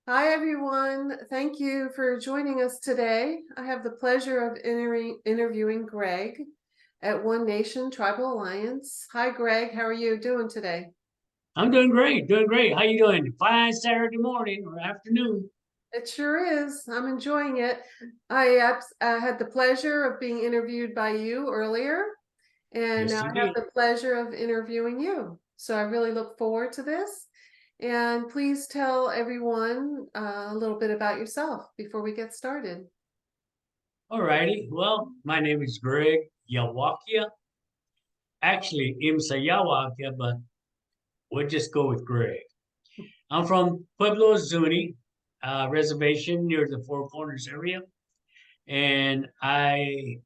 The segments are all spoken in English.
Hi, everyone. Thank you for joining us today. I have the pleasure of interviewing Greg at One Nation Tribal Alliance. Hi, Greg. How are you doing today? I'm doing great, doing great. How you doing? Fine Saturday morning or afternoon. It sure is. I'm enjoying it. I had the pleasure of being interviewed by you earlier, and Yes, now you I have did. the pleasure of interviewing you. So I really look forward to this. And please tell everyone a little bit about yourself before we get started. All righty. Well, my name is Greg Yawakia. Actually, Imsa Yawakia, but we'll just go with Greg. I'm from Pueblo Zuni, reservation near the Four Corners area. And I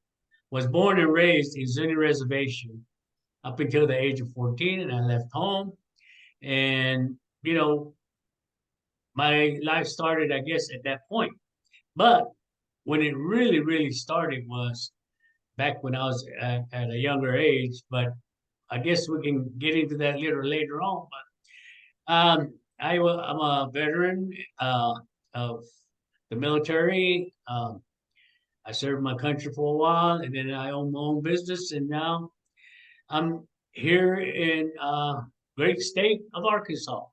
was born and raised in Zuni Reservation up until the age of 14, and I left home. And, you know, my life started, I guess, at that point. But when it really started was back when I was at a younger age. But I guess we can get into that a little later on. But I'm a veteran of the military. I served my country for a while, and then I own my own business, and now I'm here in great state of Arkansas.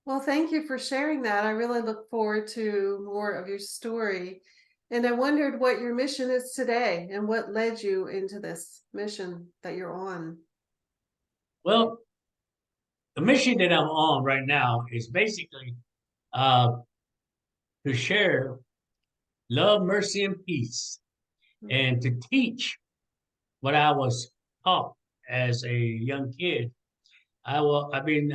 Well, thank you for sharing that. I really look forward to more of your story. And I wondered what your mission is today and what led you into this mission that you're on. Well, the mission that I'm on right now is basically uh, to share love, mercy, and peace, and to teach what I was taught as a young kid. I've been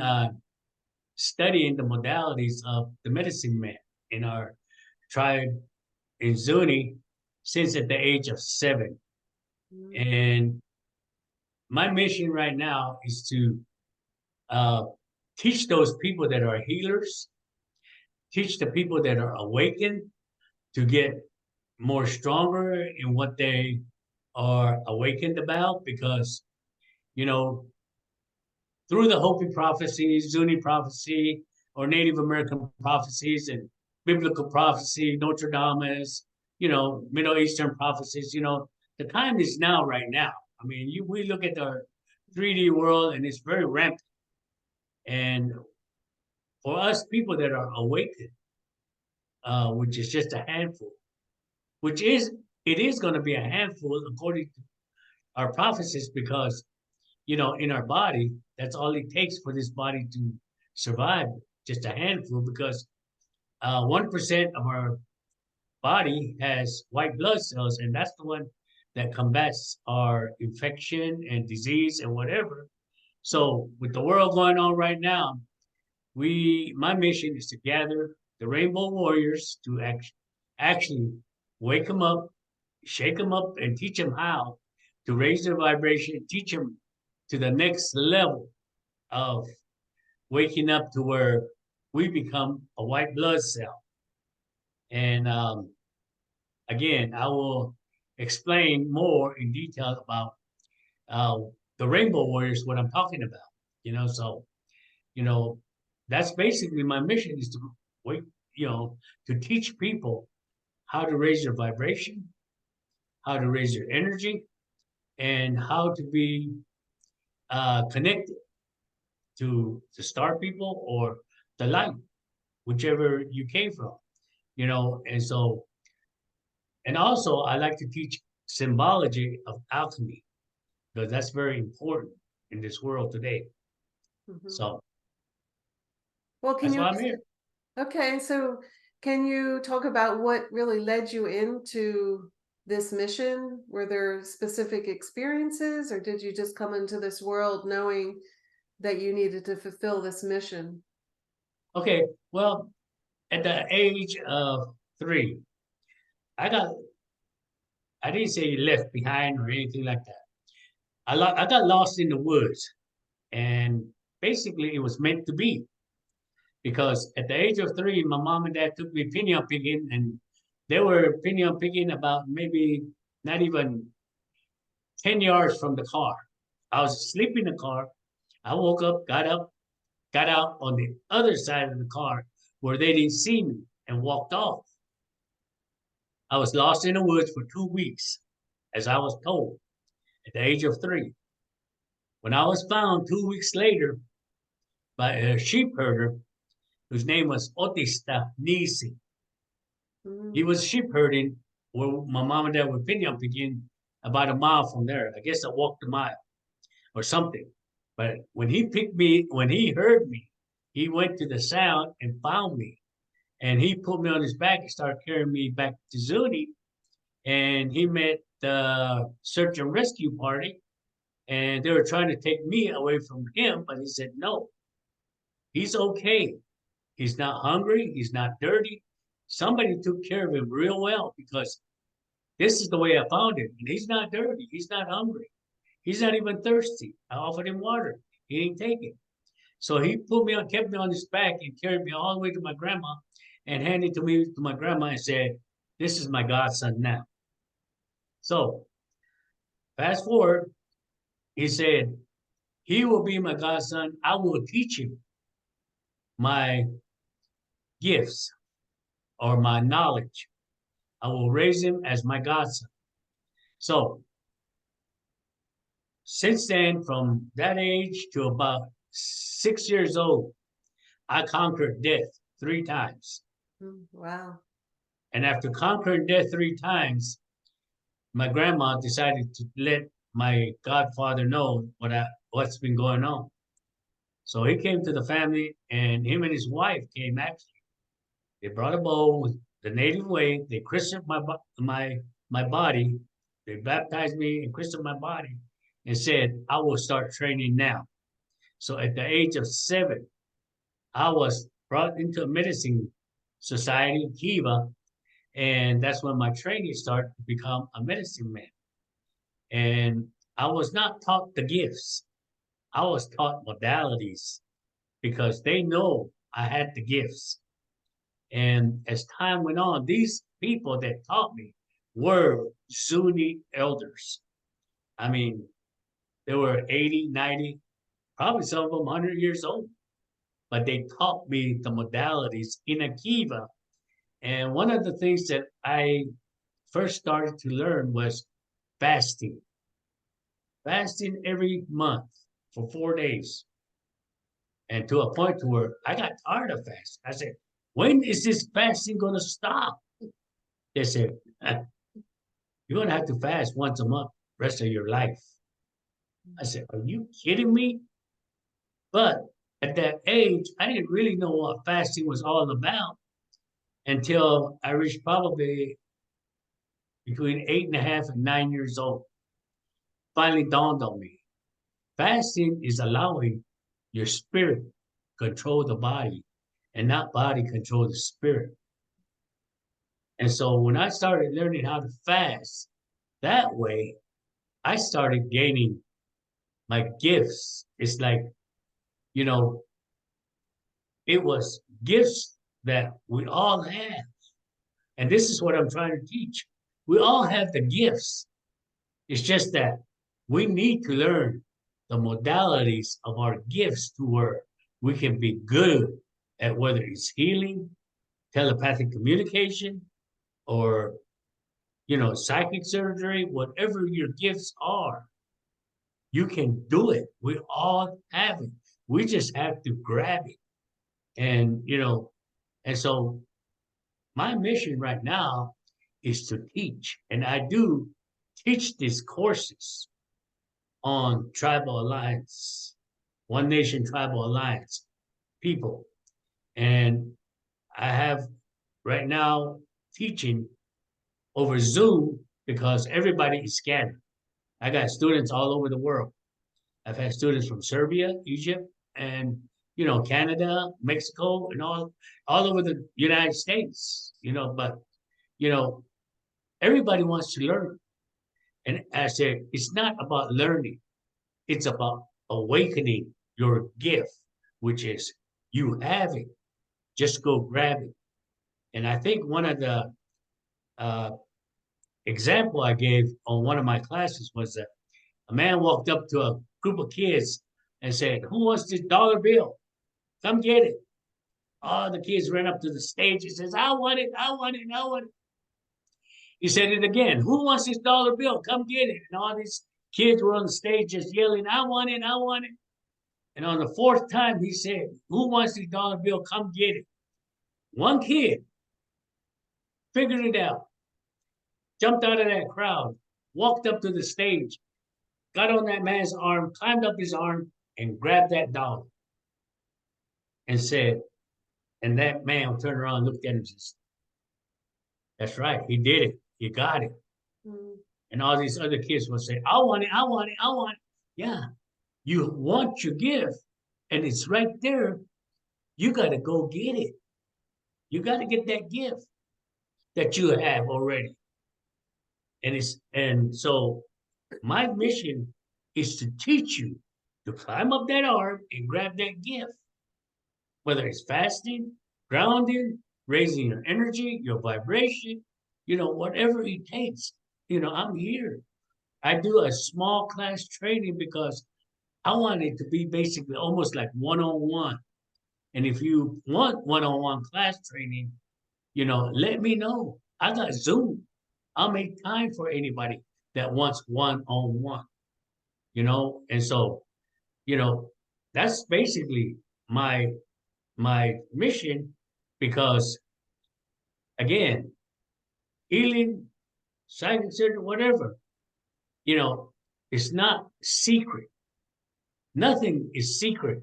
studying the modalities of the medicine man in our tribe in Zuni since at the age of 7. Mhm. And my mission right now is to uh, teach those people that are healers, teach the people that are awakened to get more stronger in what they are awakened about because, you know, through the Hopi prophecies, Zuni prophecy, or Native American prophecies and biblical prophecy, Notre Dame's, Middle Eastern prophecies, the time is now, right now. I mean, we look at our 3D world and it's very rampant. And for us people that are awakened, which is just a handful, which is, it is going to be a handful according to our prophecies because in our body, that's all it takes for this body to survive, just a handful, because 1% of our body has white blood cells, and that's the one that combats our infection and disease and whatever. So, with the world going on right now, my mission is to gather the Rainbow Warriors to actually wake them up, shake them up, and teach them how to raise their vibration, teach them to the next level of waking up to where we become a white blood cell. And again, I will explain more in detail about uh, the Rainbow Warriors, what I'm talking about. So you know, that's basically my mission is to wait, to teach people how to raise their vibration, how to raise their energy, and how to be connected to the star people or the light, whichever you came from, and so, and also I like to teach symbology of alchemy because that's very important in this world today. Mhm. So Well, can that's you, why I'm here. okay, so can you talk about what really led you into this mission? Were there specific experiences, or did you just come into this world knowing that you needed to fulfill this mission? Okay, well, at the age of 3, I got, I didn't say left behind or anything like that. I got lost in the woods, and basically it was meant to be because at the age of 3, my mom and dad took me piñon picking, and they were piñon picking about maybe not even 10 yards from the car. I was asleep in the car. I woke up, got out on the other side of the car where they didn't see me and walked off. I was lost in the woods for 2 weeks, as I was told, at the age of 3. When I was found 2 weeks later by a sheep herder whose name was Otista Nisi. He Mm. was sheep herding where my mom and dad were picking about a mile from there. I guess I walked a mile or something. But when he heard me, he went to the sound and found me. And he put me on his back and started carrying me back to Zuni. And he met the search and rescue party. And they were trying to take me away from him, but he said, no, he's okay. He's not hungry. He's not dirty. Somebody took care of him real well because this is the way I found him. And he's not dirty. He's not hungry. He's not even thirsty. I offered him water. He didn't take it. So he kept me on his back and carried me all the way to my grandma and handed me to my grandma and said, this is my godson now. So fast forward, he said, he will be my godson. I will teach him my gifts or my knowledge. I will raise him as my godson. So since then, from that age to about 6 years old, I conquered death 3 times. Mm. Wow. And after conquering death 3 times, my grandma decided to let my godfather know what's been going on. So he came to the family, and him and his wife came actually. They brought a bowl the native way. They christened my body. They baptized me and christened my body, and said, "I will start training now." So at the age of 7, I was brought into a medicine society, Kiva, and that's when my training started to become a medicine man. And I was not taught the gifts. I was taught modalities because they know I had the gifts. And as time went on, these people that taught me were Zuni elders. I mean, they were 80, 90, probably some of them 100 years old. But they taught me the modalities in Akiva. And one of the things that I first started to learn was fasting. Fasting every month for 4 days. And to a point to where I got tired of fasting. I said, when is this fasting going to stop? They said, you're going to have to fast once a month rest of your life. I said, are you kidding me? But at that age, I didn't really know what fasting was all about until I reached probably between 8.5 and 9 years old. Finally dawned on me. Fasting is allowing your spirit control the body and not body control the spirit. And so when I started learning how to fast that way, I started gaining my gifts. It's like, you know, it was gifts that we all have. And this is what I'm trying to teach. We all have the gifts. It's just that we need to learn the modalities of our gifts to where we can be good at whether it's healing, telepathic communication, or psychic surgery, whatever your gifts are, you can do it. We all have it. We just have to grab it. And and so my mission right now is to teach. And I do teach these courses on Tribal Alliance, One Nation Tribal Alliance people. And I have right now teaching over Zoom because everybody is scattered. I got students all over the world. I've had students from Serbia, Egypt, and Canada, Mexico, and all over the United States. But you know, everybody wants to learn. And I said, it's not about learning, it's about awakening your gift, which is you have it. Just go grab it. And I think one of the uh, example I gave on one of my classes was that a man walked up to a group of kids and said, "Who wants this dollar bill? Come get it." All the kids ran up to the stage. He says, I want it, I want it, I want it. He said it again. Who wants this dollar bill? Come get it. And all these kids were on the stage just yelling, I want it, I want it. And on the fourth time, he said, who wants this dollar bill? Come get it. One kid figured it out, jumped out of that crowd, walked up to the stage, got on that man's arm, climbed up his arm, and grabbed that dollar and said, and that man turned around and looked at him and says, that's right, he did it. He got it. Mm. And all these other kids will say, I want it, I want it, I want it. Yeah, you want your gift, and it's right there. You got to go get it. You got to get that gift that you have already. And so my mission is to teach you to climb up that arm and grab that gift, whether it's fasting, grounding, raising your energy, your vibration, whatever it takes. I'm here. I do a small class training because I want it to be basically almost like one-on-one. And if you want one-on-one class training, let me know. I got Zoom. I'll make time for anybody that wants one-on-one, And so, you know, that's basically my mission because again, healing, psychic surgery, whatever, you know, it's not secret. Nothing is secret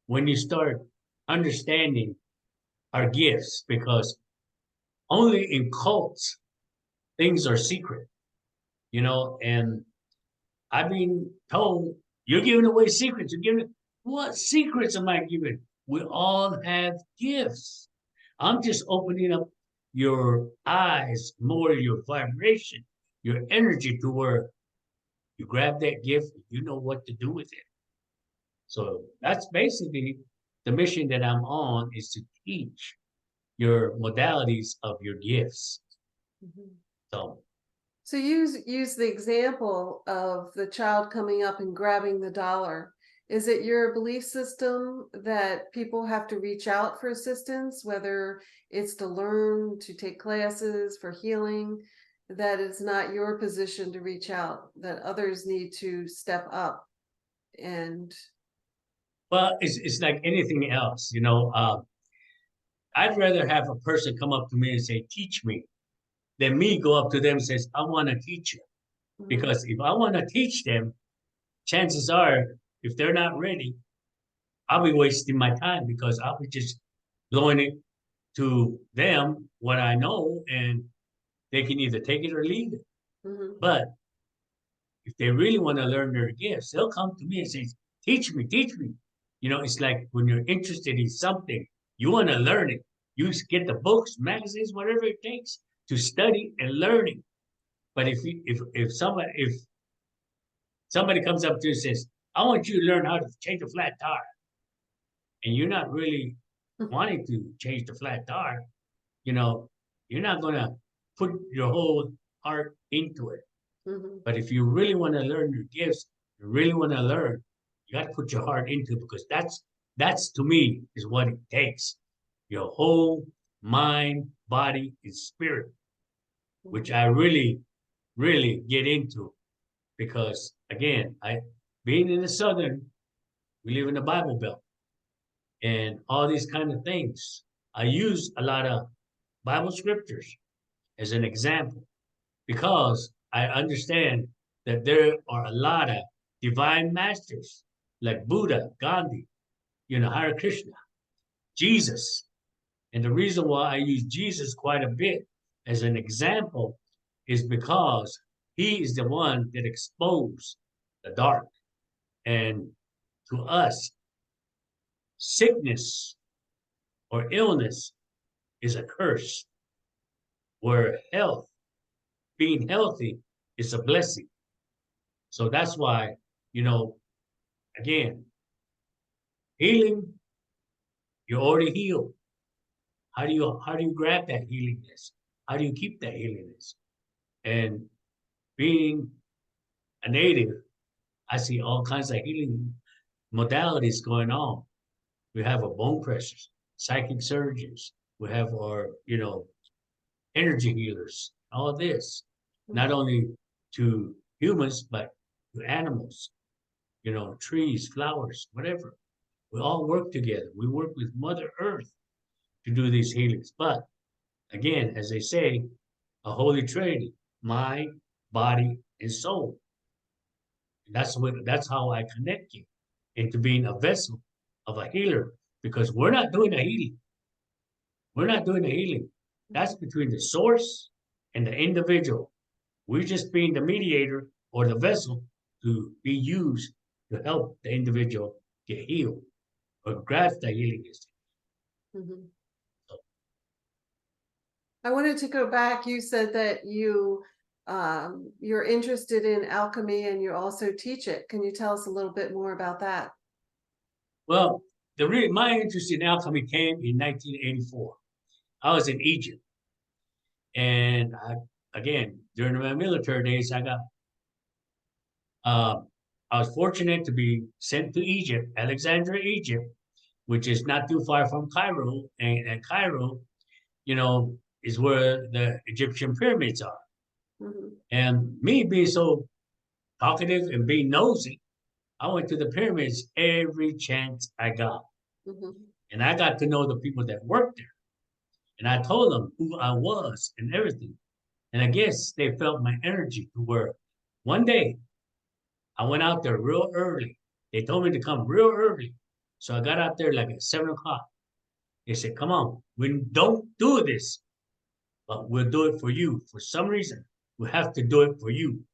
when you start understanding our gifts because only in cults things are secret, and I've been told you're giving away secrets. You're giving what secrets am I giving? We all have gifts. I'm just opening up your eyes more, your vibration, your energy to where you grab that gift, you know what to do with it. So that's basically the mission that I'm on is to teach your modalities of your gifts. Mhm. So So use the example of the child coming up and grabbing the dollar. Is it your belief system that people have to reach out for assistance, whether it's to learn, to take classes for healing, that it's not your position to reach out, that others need to step up and well, it's like anything else, I'd rather have a person come up to me and say, teach me, than me go up to them and says, I want to teach you. Mhm, Because if I want to teach them, chances are, if they're not ready, I'll be wasting my time because I'll be just blowing it to them what I know, and they can either take it or leave it. mhm, But if they really want to learn their gifts, they'll come to me and say, teach me, teach me. It's like when you're interested in something, you want to learn it. You get the books, magazines, whatever it takes to study and learn it. But if somebody comes up to you and says, I want you to learn how to change a flat tire, and you're not really wanting to change the flat tire, you know, you're not gonna put your whole heart into it. mhm, But if you really want to learn your gifts, you really want to learn, you got to put your heart into it because that's to me is what it takes. Your whole mind, body, and spirit, which mhm, I really, really get into because again, I being in the southern, we live in the Bible Belt and all these kind of things. I use a lot of Bible scriptures as an example because I understand that there are a lot of divine masters like Buddha, Gandhi, Hare Krishna, Jesus. And the reason why I use Jesus quite a bit as an example is because he is the one that exposed the dark. And to us, sickness or illness is a curse, where being healthy, is a blessing. So that's why, you know, again, healing, you're already healed. How do you grab that healingness? How do you keep that healingness? And being a native, I see all kinds of healing modalities going on. We have a bone pressure. psychic surgeons. We have our, energy healers. All this, not Mhm. only to humans, but to animals, trees, flowers, whatever. We all work together. We work with Mother Earth to do these healings. But again, as they say, a holy trinity, mind, body, and soul. That's how I connect you into being a vessel of a healer because we're not doing the healing. We're not doing the healing. That's between the source and the individual. We're just being the mediator or the vessel to be used to help the individual get healed or grasp the healing is. Mhm. I wanted to go back. You said that you're interested in alchemy and you also teach it. Can you tell us a little bit more about that? Well, my interest in alchemy came in 1984. I was in Egypt, and again during my military days, uh, I was fortunate to be sent to Egypt, Alexandria, Egypt, which is not too far from Cairo, and Cairo, is where the Egyptian pyramids are. Mhm. And me being so talkative and being nosy, I went to the pyramids every chance I got. Mhm. And I got to know the people that worked there. And I told them who I was and everything. And I guess they felt my energy to where one day I went out there real early. They told me to come real early. So I got out there like at 7 o'clock. They said, come on, we don't do this, but we'll do it for you. For some reason, we have to do it for you.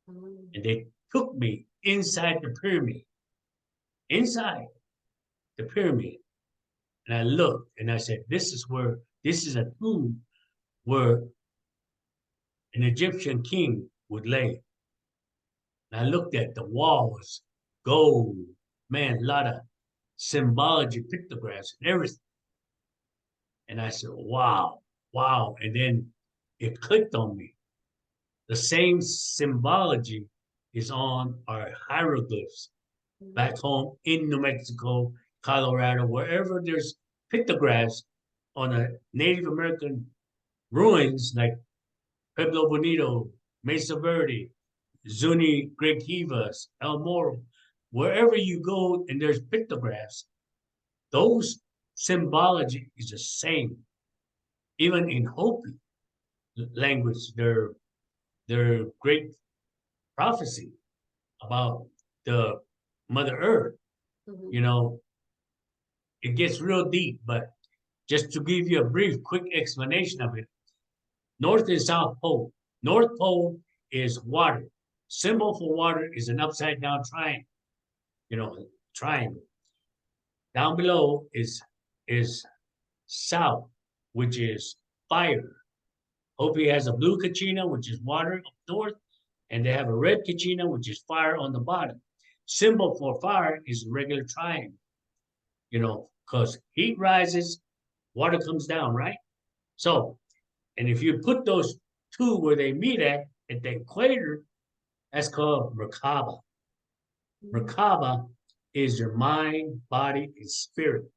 Mhm. And they took me inside the pyramid. And I looked and I said, this is a tomb where an Egyptian king would lay. And I looked at the walls, gold, man, a lot of symbology, pictographs, and everything. And I said, wow, wow. And then it clicked on me. The same symbology is on our hieroglyphs Mhm. back home in New Mexico, Colorado, wherever there's pictographs on a Native American ruins like Pueblo Bonito, Mesa Verde, Zuni Great Kivas, El Moro, wherever you go and there's pictographs, those symbology is the same. Even in Hopi language, their great prophecy about the Mother Earth, Mhm. you know, it gets real deep, but just to give you a brief, quick explanation of it, North and South Pole. North Pole is water. Symbol for water is an upside down triangle, triangle. Down below is south, which is fire. Hopi has a blue kachina, which is water up north, and they have a red kachina, which is fire on the bottom. Symbol for fire is a regular triangle, because heat rises, water comes down, right? So, and if you put those two where they meet at the equator, that's called Merkaba. Mhm. Merkaba is your mind, body, and spirit.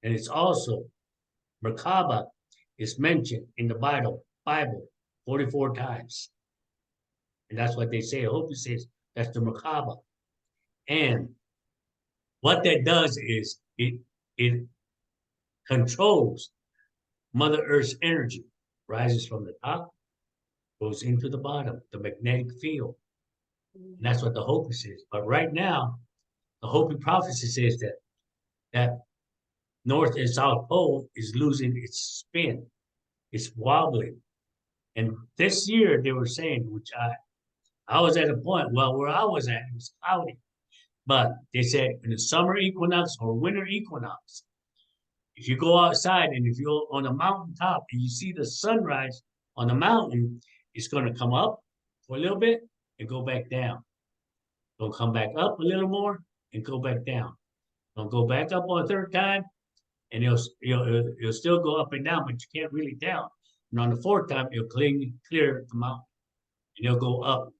And it's also, Merkaba is mentioned in the Bible 44 times. And that's what they say. I hope it says that's the Merkaba. And what that does is it controls Mother Earth's energy, rises from the top, goes into the bottom, the magnetic field. And Mhm. that's what the Hopi says. But right now, the Hopi prophecy says that North and South Pole is losing its spin. It's wobbling. And this year they were saying, which I was at a point, well, where I was at, it was cloudy. But they said in the summer equinox or winter equinox, if you go outside and if you're on a mountaintop and you see the sunrise on the mountain, it's going to come up for a little bit and go back down. It'll come back up a little more and go back down. It'll go back up on a third time and it'll still go up and down, but you can't really tell. And on the fourth time, it'll clear the mountain and it'll go up.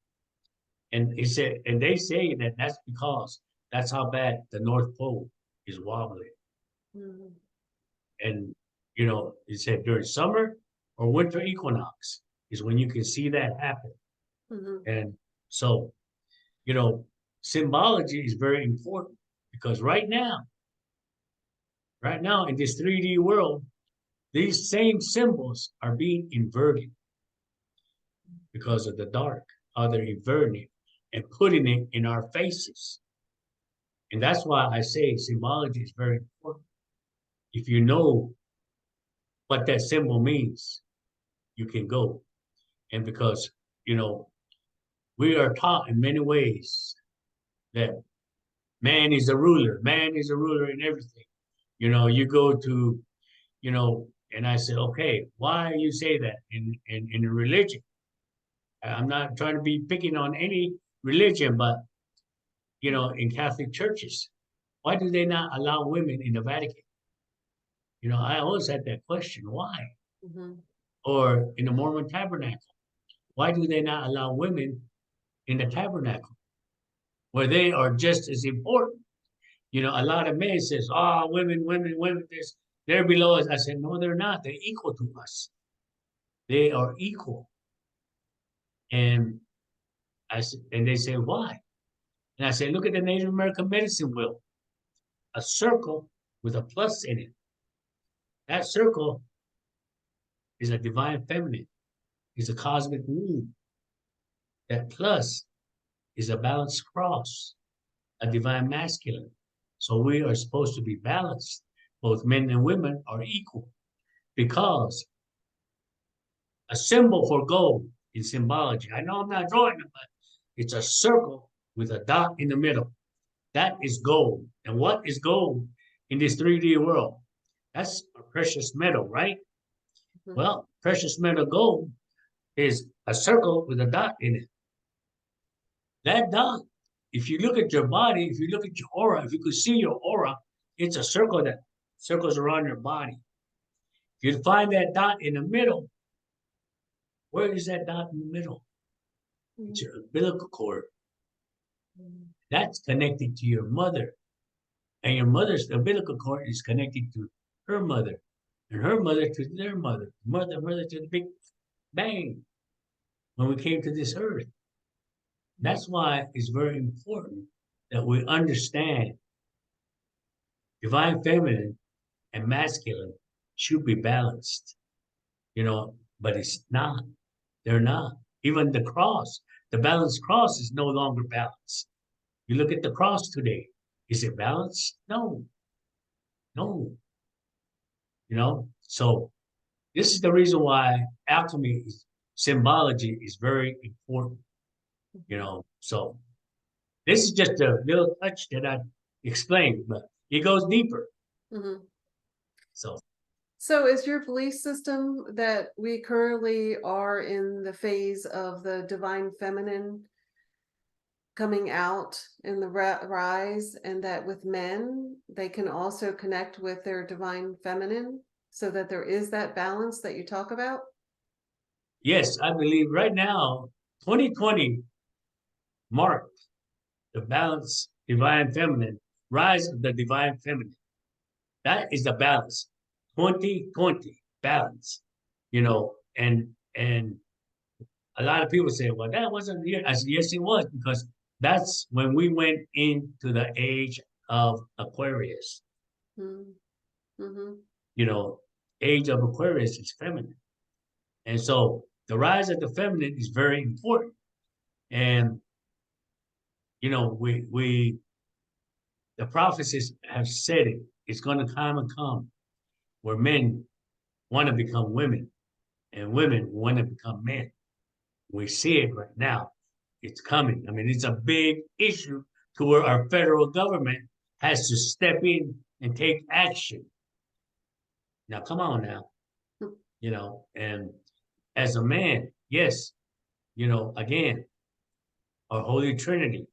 And he said, and they say that that's because that's how bad the North Pole is wobbling. Mhm. And, it said during summer or winter equinox is when you can see that happen. Mhm. And so, you know, symbology is very important because right now in this 3D world, these same symbols are being inverted because of the dark, how they're inverting it and putting it in our faces. And that's why I say symbology is very important. If you know what that symbol means, you can go. And because, you know, we are taught in many ways that man is a ruler in everything. You go to, and I said, okay, why you say that in a religion? I'm not trying to be picking on any religion, but in Catholic churches, why do they not allow women in the Vatican? I always had that question, why? Mhm. Or in the Mormon tabernacle, why do they not allow women in the tabernacle where they are just as important? A lot of men says, "Oh, women, this, they're below us." I said, "No, they're not. They're equal to us. They are equal." And and they say, "Why?" And I said, "Look at the Native American medicine wheel, a circle with a plus in it. That circle is a divine feminine, is a cosmic womb. That plus is a balanced cross, a divine masculine. So we are supposed to be balanced. Both men and women are equal because a symbol for gold in symbology. I know I'm not drawing it, but it's a circle with a dot in the middle. That is gold. And what is gold in this 3D world? That's a precious metal, right? Mhm. Well, precious metal gold is a circle with a dot in it. That dot, if you look at your body, if you look at your aura, if you could see your aura, it's a circle that circles around your body. If you find that dot in the middle, where is that dot in the middle? It's Mhm. your umbilical cord. Mhm. That's connected to your mother. And your mother's umbilical cord is connected to her mother. And her mother to their mother. Mother to the big bang when we came to this earth. That's why it's very important that we understand divine feminine and masculine should be balanced, but it's not. They're not. Even the cross, the balanced cross is no longer balanced. You look at the cross today. Is it balanced? No, no. So this is the reason why alchemy symbology is very important. So this is just a little touch that I explained, but it goes deeper. Mhm. So So is your belief system that we currently are in the phase of the divine feminine coming out in the rise, and that with men, they can also connect with their divine feminine so that there is that balance that you talk about? yes, I believe right now, 2020 marked the balance, divine feminine, rise of the divine feminine. That is the balance. 2020 balance. And a lot of people say, well, that wasn't the year. I said, yes, it was, because that's when we went into the age of Aquarius. Mm. Mhm. You know, age of Aquarius is feminine. And so the rise of the feminine is very important. And, we the prophecies have said it. It's going to come where men want to become women and women want to become men. We see it right now. It's coming. I mean, it's a big issue to where our federal government has to step in and take action. Now, come on now, and as a man, yes, again, our Holy Trinity,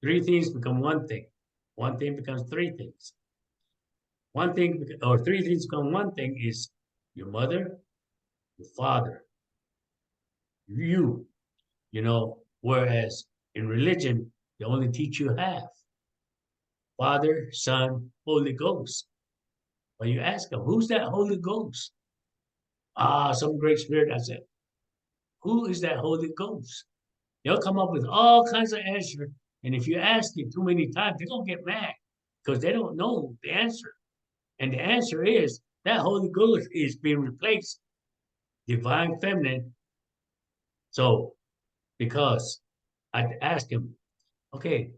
three things become one thing. One thing becomes three things. One thing, or three things become one thing is your mother, your father, you, whereas in religion, they only teach you half. Father, Son, Holy Ghost. Well, you ask them, who's that Holy Ghost? Ah, some great spirit. I said, who is that Holy Ghost? They'll come up with all kinds of answers. And if you ask it too many times, they're going to get mad because they don't know the answer. And the answer is that Holy Ghost is being replaced, divine feminine. So, because I asked him, okay,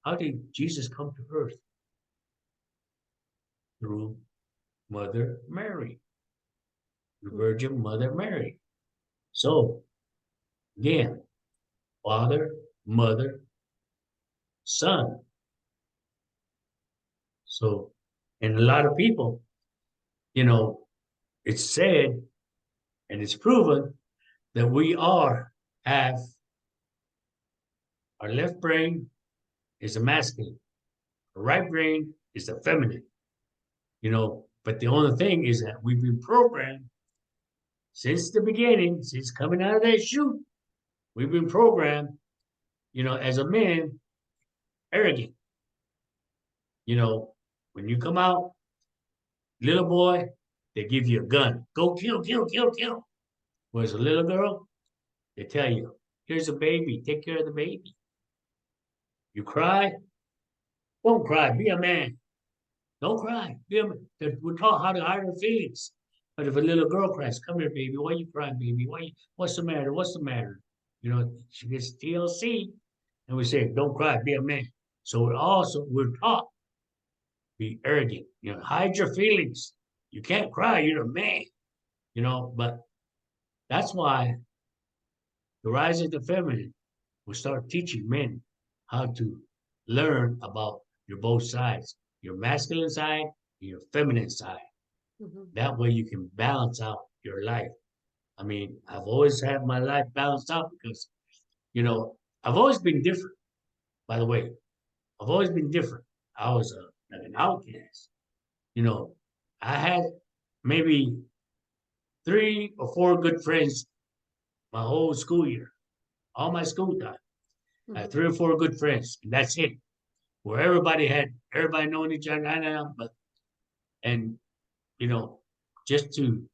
how did Jesus come to earth? Through Mother Mary, the Virgin Mother Mary. So, again, Father, Mother, Son. So, and a lot of people, you know, it's said and it's proven that we are have our left brain is a masculine, our right brain is a feminine, but the only thing is that we've been programmed since the beginning, since coming out of that chute, we've been programmed, as a man, arrogant. You know, when you come out, little boy, they give you a gun. Go kill, kill, kill, kill. Whereas a little girl, they tell you, here's a baby, take care of the baby. You cry, don't cry, be a man. Don't cry. Be a man. We're taught how to hide our feelings. But if a little girl cries, come here, baby. Why you crying, baby? What's the matter? What's the matter? She gets TLC, and we say, don't cry, be a man. So we're taught be arrogant. Hide your feelings. You can't cry. You're a man. But that's why the rise of the feminine will start teaching men how to learn about your both sides, your masculine side and your feminine side. Mhm. That way you can balance out your life. I mean, I've always had my life balanced out because, you know, I've always been different, by the way. I've always been different. I was like an outcast. You know, I had maybe 3 or 4 good friends my whole school year, all my school time. I had Mhm. 3 or 4 good friends, and that's it. Where everybody knowing each other, and you know, just to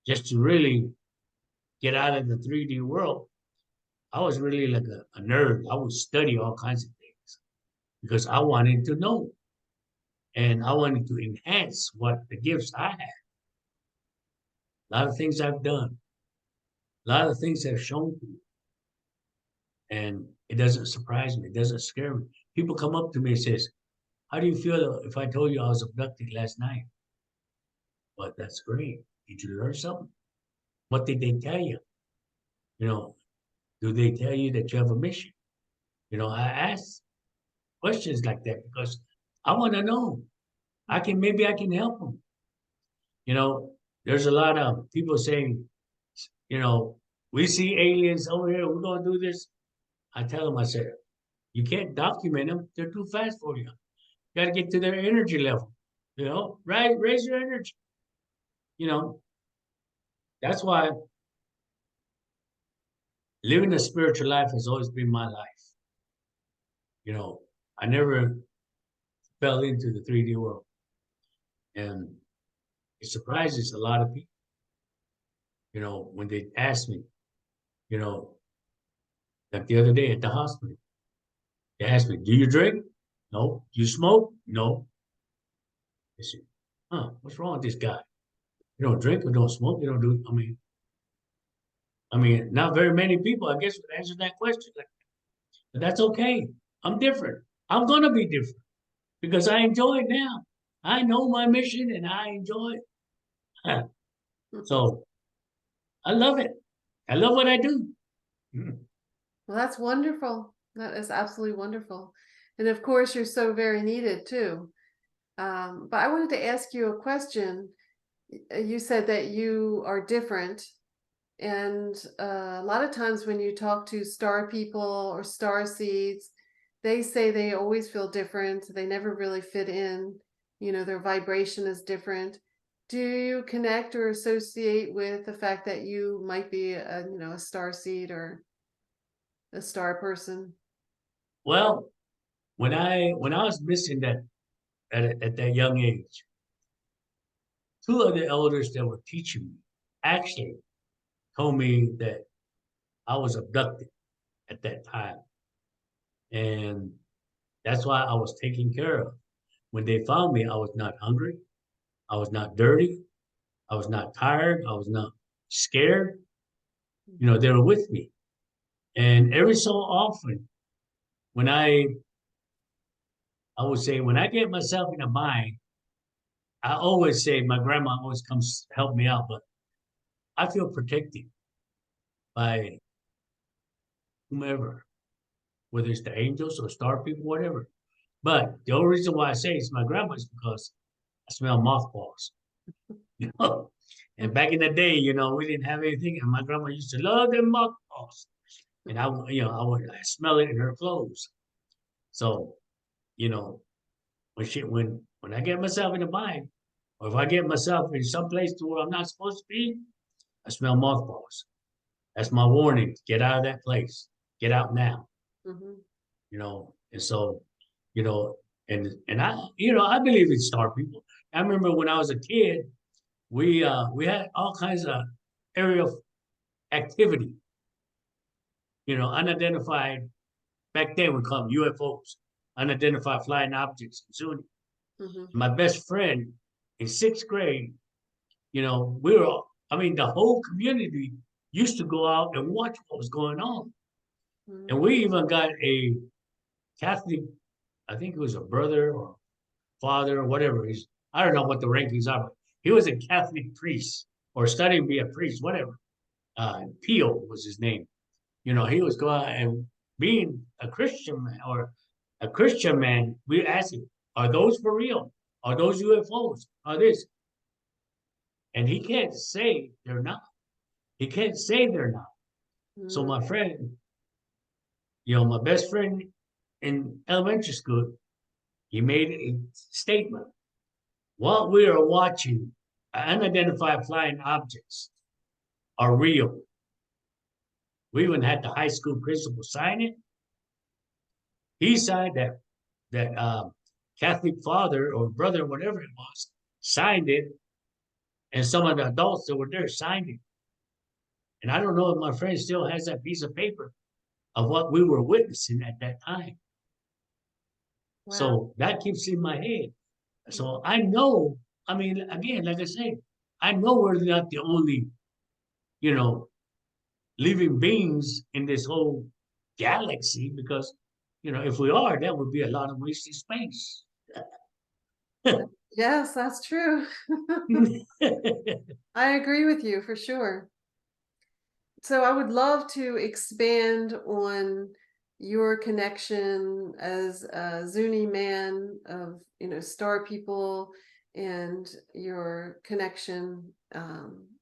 just to really get out of the 3D world, I was really like a nerd. I would study all kinds of things because I wanted to know and I wanted to enhance what the gifts I had. A lot of things I've done, a lot of things have shown to me, and it doesn't surprise me. It doesn't scare me. People come up to me and says, "How do you feel if I told you I was abducted last night?" But that's great. Did you learn something? What did they tell you? You know, do they tell you that you have a mission? I ask questions like that because I want to know. Maybe I can help them. You know, there's a lot of people saying, you know, we see aliens over here. We're gonna do this. I tell them, I said, you can't document them. They're too fast for you. You got to get to their energy level. Right? Raise your energy. You know, that's why living a spiritual life has always been my life. I never fell into the 3D world, and it surprises a lot of people. When they ask me, you know, like the other day at the hospital, they asked me, "Do you drink?" "No." "Do you smoke?" "No." They said, "Huh? What's wrong with this guy? You don't drink or don't smoke. You don't do." I mean, not very many people, I guess, would answer that question. But that's okay. I'm different. I'm gonna be different because I enjoy it now. I know my mission and I enjoy it. So I love it. I love what I do. Mm. Well, that's wonderful. That is absolutely wonderful. And of course, you're so very needed too. But I wanted to ask you a question. You said that you are different. And a lot of times when you talk to star people or star seeds, they say they always feel different. They never really fit in. Their vibration is different. Do you connect or associate with the fact that you might be a star seed or a star person? Well, when I was missing that at that young age, two of the elders that were teaching me actually told me that I was abducted at that time. And that's why I was taken care of. When they found me, I was not hungry. I was not dirty. I was not tired. I was not scared. You know, they were with me. And every so often, when I would say, when I get myself in a bind, I always say my grandma always comes help me out, but I feel protected by whomever, whether it's the angels or star people, whatever. But the only reason why I say it's my grandma is because I smell mothballs, you know. And Mhm. back in the day, you know, we didn't have anything, and my grandma used to love them mothballs. And I smell it in her clothes. So, you know, when I get myself in a bind, or if I get myself in some place to where I'm not supposed to be, I smell mothballs. That's my warning. Get out of that place. Get out now. Mhm. You know. And so, you know, and I believe in star people. I remember when I was a kid, we had all kinds of aerial activity. You know, unidentified. Back then we called them UFOs, unidentified flying objects. Soon, Mhm. my best friend in sixth grade, you know, I mean, the whole community used to go out and watch what was going on. And Mhm. we even got a Catholic, I think it was a brother or father or whatever. I don't know what the rankings are, but he was a Catholic priest or studying to be a priest, whatever. Pio was his name. You know, he was going and being a Christian man or a Christian man, we asked him, are those for real? Are those UFOs? Are this? And he can't say they're not. He can't say they're not. So Mhm. my friend, you know, my best friend in elementary school, he made a statement. What we are watching, unidentified flying objects, are real. We even had the high school principal sign it. He signed that Catholic father or brother, whatever it was, signed it, and some of the adults that were there signed it. And I don't know if my friend still has that piece of paper of what we were witnessing at that time. Wow. So that keeps in my head. Mhm. So I know, I mean, again, like I said, I know we're not the only, you know, living beings in this whole galaxy because, you know, if we are, that would be a lot of wasted space. Yes, that's true. I agree with you for sure. So I would love to expand on your connection as a Zuni man of, star people and your connection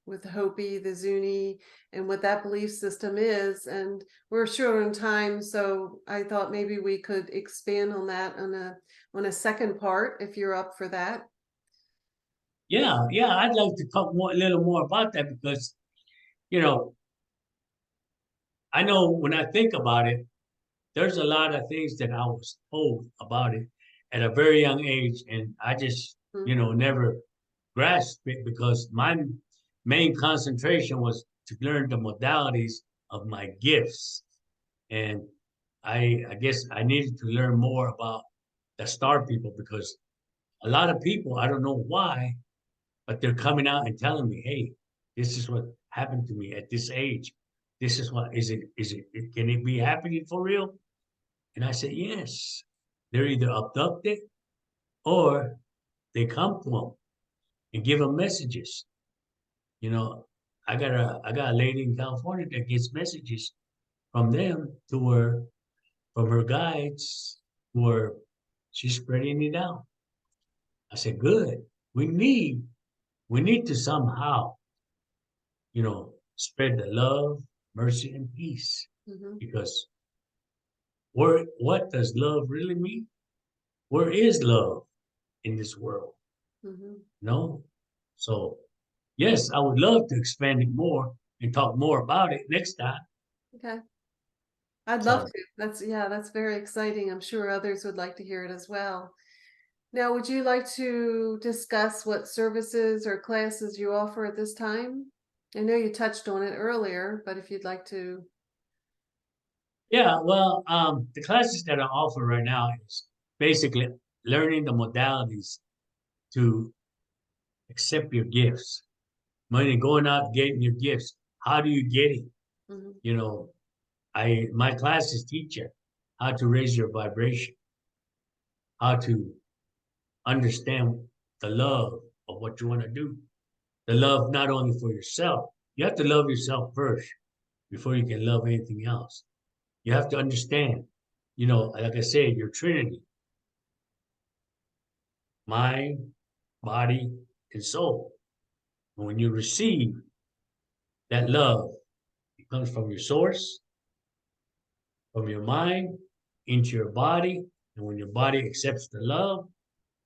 with Hopi, the Zuni, and what that belief system is. And we're short on time, so I thought maybe we could expand on that on a second part if you're up for that. Yeah, yeah, I'd like to talk a little more about that because, you know, I know when I think about it, there's a lot of things that I was told about it at a very young age, and I just, Mhm. you know, never grasped it because my main concentration was to learn the modalities of my gifts. And I guess I needed to learn more about the star people because a lot of people, I don't know why, but they're coming out and telling me, hey, this is what happened to me at this age. This is what can it be happening for real? And I said, yes. They're either abducted or they come to them and give them messages. You know, I got a lady in California that gets messages from them to her from her guides who are she's spreading it out. I said, good. We need to somehow, you know, spread the love, mercy, and peace. Mhm. Because what does love really mean? Where is love in this world? Mhm. No. So yes, I would love to expand it more and talk more about it next time. Okay. I'd love So to. That's very exciting. I'm sure others would like to hear it as well. Now, would you like to discuss what services or classes you offer at this time? I know you touched on it earlier, but if you'd like to. Yeah, well, the classes that I offer right now is basically learning the modalities to accept your gifts. When you're going out getting your gifts, how do you get it? Mhm, You know, I my classes teach you how to raise your vibration, how to understand the love of what you want to do. The love not only for yourself, you have to love yourself first before you can love anything else. You have to understand, like I said, your trinity, mind, body, and soul. And when you receive that love, it comes from your source, from your mind, into your body. And when your body accepts the love,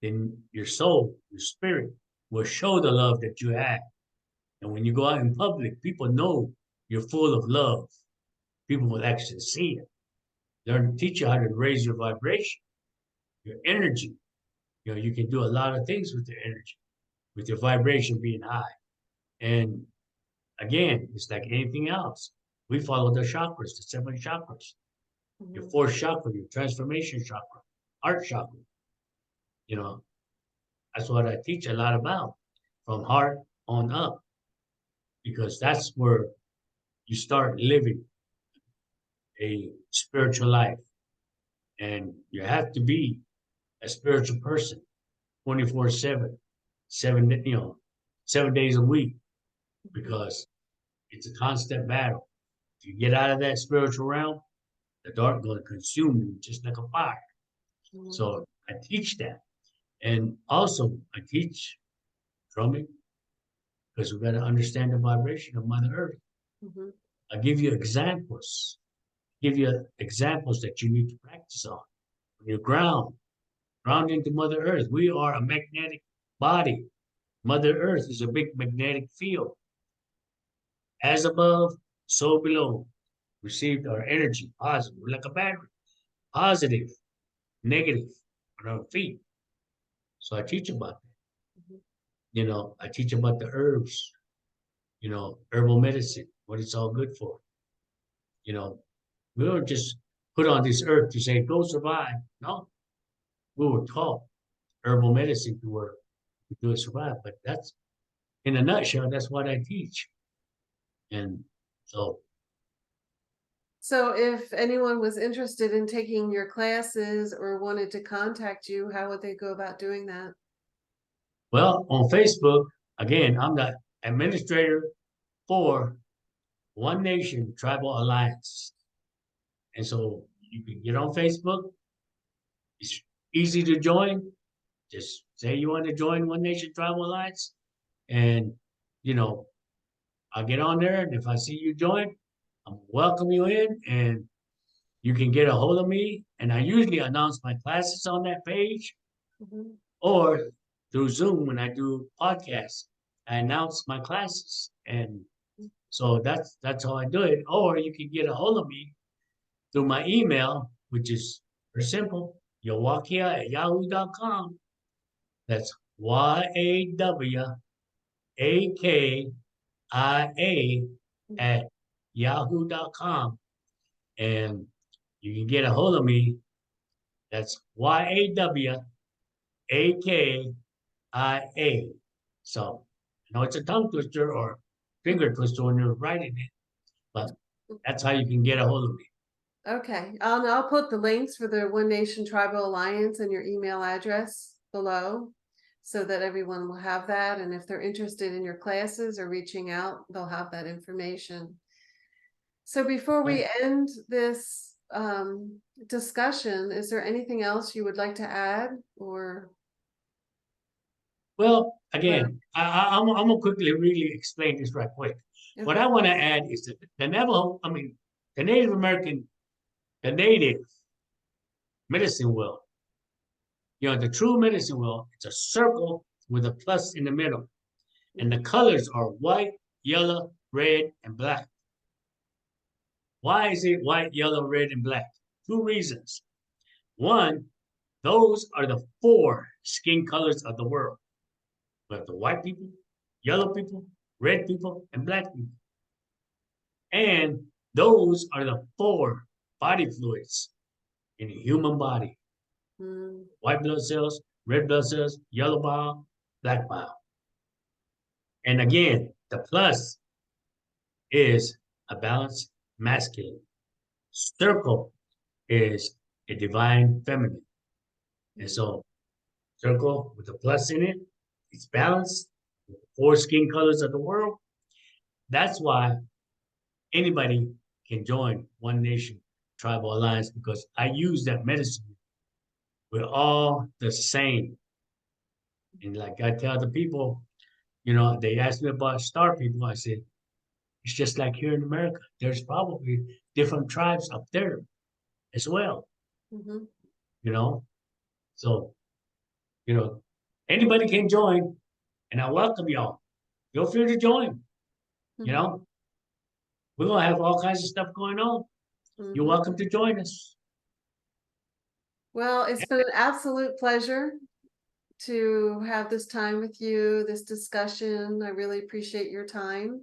then your soul, your spirit will show the love that you have. And when you go out in public, people know you're full of love. People will actually see it. Learn, teach you how to raise your vibration, your energy. You can do a lot of things with your energy, with your vibration being high. And again, it's like anything else. We follow the chakras, the 7 chakras. Your mhm. fourth chakra, your transformation chakra, heart chakra. You know, that's what I teach a lot about from heart on up, because that's where you start living a spiritual life. And you have to be a spiritual person 24/7, 7 days a week, because it's a constant battle. If you get out of that spiritual realm, the dark going to consume you just like a fire. Mhm, So I teach that. And also, I teach drumming because we got to understand the vibration of Mother Earth. mhm, I give you examples that you need to practice on. When you ground into Mother Earth. We are a magnetic body. Mother Earth is a big magnetic field. As above, so below. Received our energy, positive. We're like a battery, positive, negative on our feet. So I teach about that. mhm. I teach about the herbs, herbal medicine, what it's all good for. You know, we don't just put on this earth to say, go survive. No, we were taught herbal medicine to work, to do it survive. But that's, in a nutshell, that's what I teach. And so, So if anyone was interested in taking your classes or wanted to contact you, how would they go about doing that? well, on Facebook, again, I'm the administrator for One Nation Tribal Alliance. And so you can get on Facebook. It's easy to join. Just say you want to join One Nation Tribal Alliance, and you know, I'll get on there. And if I see you join, I'm welcome you in, and you can get a hold of me. And I usually announce my classes on that page, Mhm. or through Zoom when I do podcasts. I announce my classes, and so that's how I do it. Or you can get a hold of me through my email, which is very simple, yawakia@yahoo.com. That's YAWAKIA at yahoo.com. And you can get a hold of me. That's YAWAKIA. So I know it's a tongue twister or finger twister when you're writing it, but that's how you can get a hold of me. Okay, I'll put the links for the One Nation Tribal Alliance and your email address below so that everyone will have that. And if they're interested in your classes or reaching out, they'll have that information. So before Yeah. we end this discussion, is there anything else you would like to add or Well, let? again, I'm gonna quickly really explain this right quick. What Okay. I want to add is that the Navajo, the Native American, the Native medicine wheel. The true medicine wheel, it's a circle with a plus in the middle, and the colors are white, yellow, red, and black. Why is it white, yellow, red, and black? Two reasons. One, Those are the 4 skin colors of the world. We have the white people, yellow people, red people, and black people. And those are the 4 body fluids in the human body. Mm, White blood cells, red blood cells, yellow bile, black bile. And again, the plus is a balanced masculine. Circle is a divine feminine. And so circle with a plus in it, it's balanced with the 4 skin colors of the world. That's why anybody can join One Nation Tribal Alliance because I use that medicine. We're all the same. And like I tell the people, they ask me about star people. I said, it's just like here in America. There's probably different tribes up there as well, mhm, you know? So, you know, anybody can join, and I welcome y'all. Feel free to join, you mhm, know? We're going to have all kinds of stuff going on. You're mhm. welcome to join us. Well, it's been an absolute pleasure to have this time with you, this discussion. I really appreciate your time.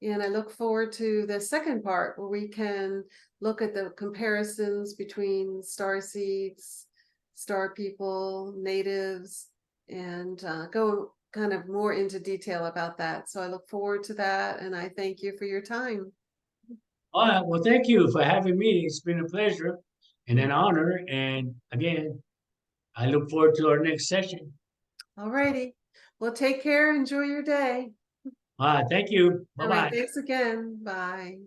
And I look forward to the second part where we can look at the comparisons between star seeds, star people, natives, and go kind of more into detail about that. So I look forward to that. And I thank you for your time. All right. Well, thank you for having me. It's been a pleasure and an honor. And again, I look forward to our next session. All righty. Well, take care. Enjoy your day. All right. Thank you. Bye All right. bye. Thanks again. Bye.